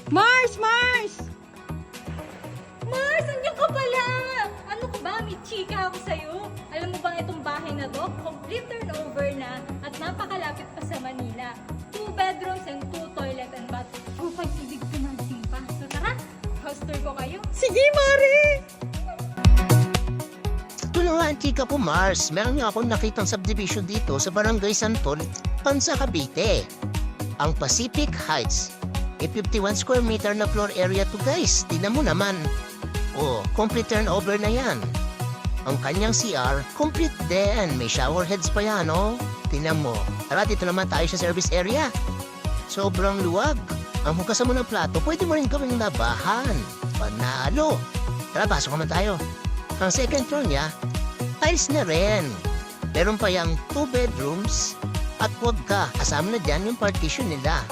Mars! Mars! Mars, nandiyan ka pala! Ano ka ba? May chika ako sa'yo. Alam mo bang itong bahay na to, complete turnover na at napakalapit pa sa Manila. 2 bedrooms and 2 toilet and bath. Oh, pag-ibig financing pa. So tara, house tour ko kayo. Sige, Mari! Tulungan, chika po Mars. Meron nga akong nakitang subdivision dito sa Barangay Santol, Pansa, Cavite. Ang Pacific Heights. E 51 square meter na floor area to guys. Tingnan mo naman. Oh, complete turnover na yan. Ang kanyang CR, complete din. May shower heads pa yan, oh. Tingnan mo. Tara, dito naman tayo sa service area. Sobrang luwag. Ang hugasan mo ng plato, pwede mo rin gawing labahan. Panalo. Tara, pasok naman tayo. Ang second floor niya, tiles na rin. Meron pa yung 2 bedrooms at huwag ka, kasama na dyan yung partition nila.